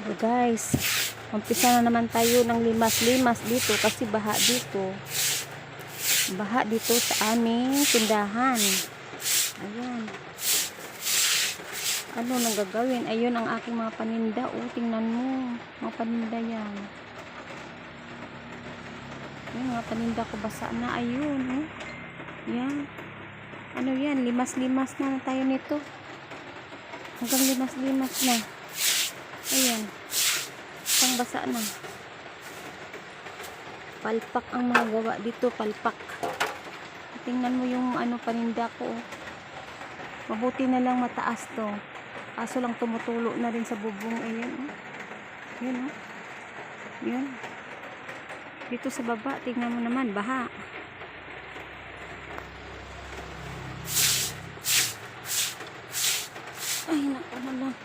So guys, umpisa na naman tayo ng limas-limas dito kasi baha dito. Baha dito sa aming tindahan. Ayan. Ano nang gagawin? Ayun ang aking mga paninda. Oh, tingnan mo. Mga paninda yan. Yung mga paninda ko basa na. Ayun. Oh. Yan. Ano yan? Limas-limas na tayo nito. Hanggang limas-limas na. Ayan. Pang basa na. Palpak ang mga gawa dito. Palpak. Tingnan mo yung ano paninda ko. Mabuti na lang mataas to. Kaso lang tumutulo na rin sa bubong. Ayan. Ayan. Ayan. Dito sa baba. Tingnan mo naman. Baha. Ay, naku naman.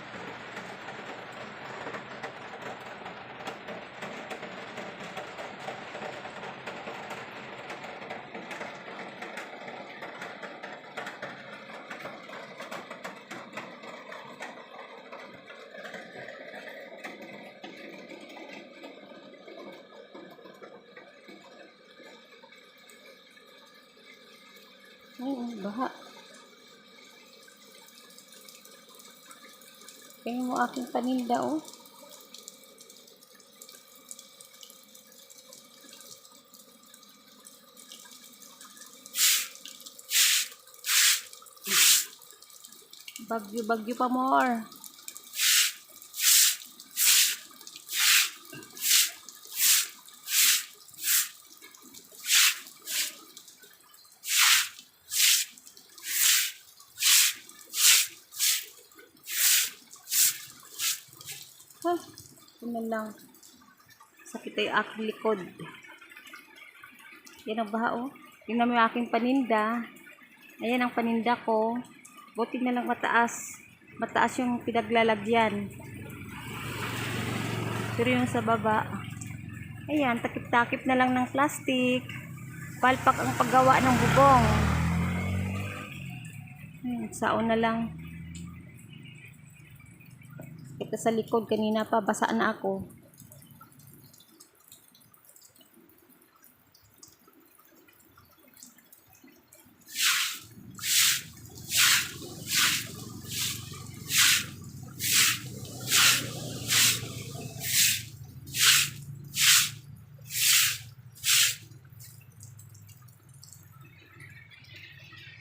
Ay, baha. Tingnan mo aking paninda, oh. Bagyo-bagyo pa more. Ha, yun lang. Sakit ay aking likod. Yan ang baha, oh. Tingnan mo yung aking paninda. Ayan ang paninda ko. Buti na lang mataas. Mataas yung pinaglalagyan. Pero yung sa baba, ayan, takip-takip na lang ng plastic. Palpak ang paggawa ng bubong. Ayan, saon na lang. Ito sa likod, kanina pa, basa na ako.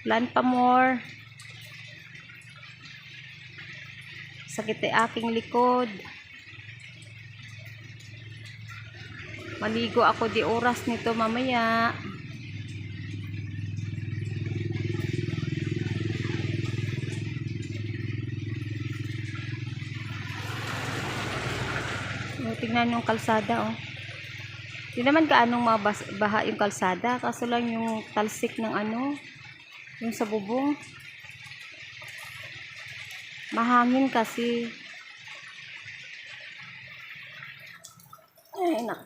Plan pa more. Sakit ay aking likod. Maligo ako di oras nito mamaya. Tingnan yung kalsada, oh. Hindi naman gaanong baha yung kalsada. Kaso lang yung talsik ng ano, yung sa bubong. Mahangin kasi. Ay, nak.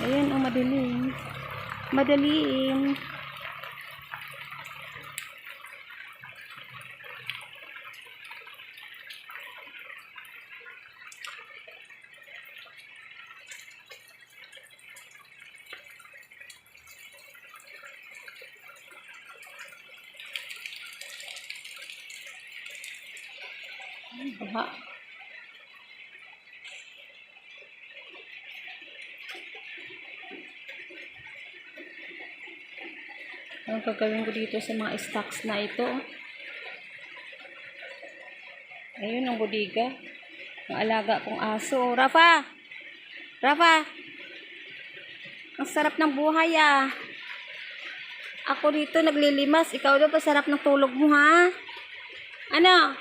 Ayan, oh, madilim. Madilim. Baha. Ang gagawin ko dito sa mga stocks na ito. Ayun ang bodega. Ang alaga kong aso. Rafa! Rafa! Ang sarap ng buhay, ah. Ako dito naglilimas. Ikaw daw, pasarap ng tulog mo, ha? Ano?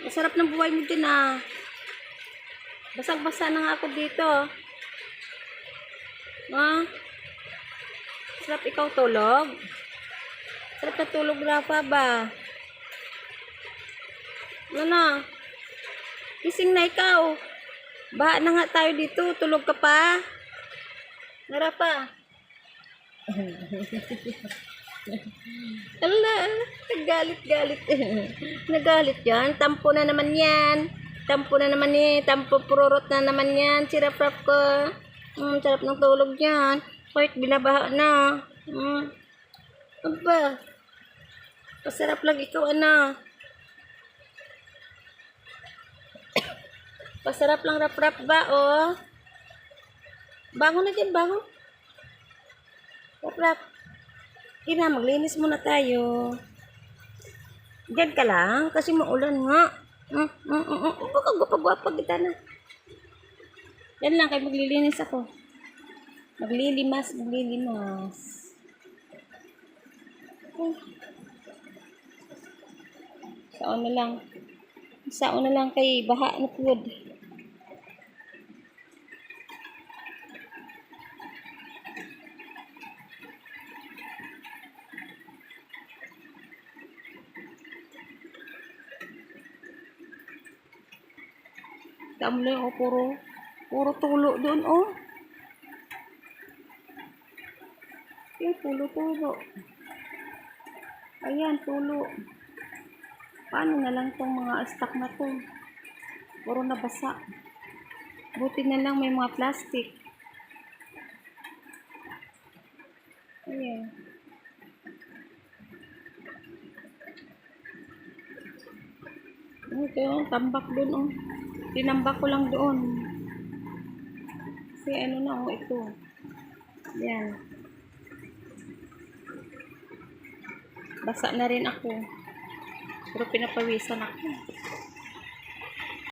Masarap ng buhay mo din ah. Basang-basa na nga ako dito. Ah? Sarap ikaw tulog? Sarap na tulog, Rafa ba? Ano? Gising na ikaw. Baha na nga tayo dito. Tulog ka pa? Rafa. Ala, nagalit-galit. Nagalit yan. Tampo na naman yan. Tampo na naman eh. Tampo pururot na naman yan. Sirap-rap ko. Sarap ng tulog yan. Kahit binabaha na. Aba. Pasarap lang ikaw, ano. Pasarap lang rap-rap ba, oh. Bangon na dyan, bangon. Rap-rap. Ina, maglinis muna tayo. Diyan ka lang, kasi maulan nga. Baka gupag-wapag kita na. Diyan lang, kayo maglilinis ako. Maglilimas. Saon na lang kay baha na pud. Dami oh, puro tulo doon, oh. Tulo. Ayan, tulo. Paano na lang tong mga stock na to? Puro nabasa. Buti na lang may mga plastic. Ayan. Ito yung tambak doon, oh. Tinambak ko lang doon. Kasi ano na, oh, ito. Ayan. Basa na rin ako. Pero pinapawisan ako.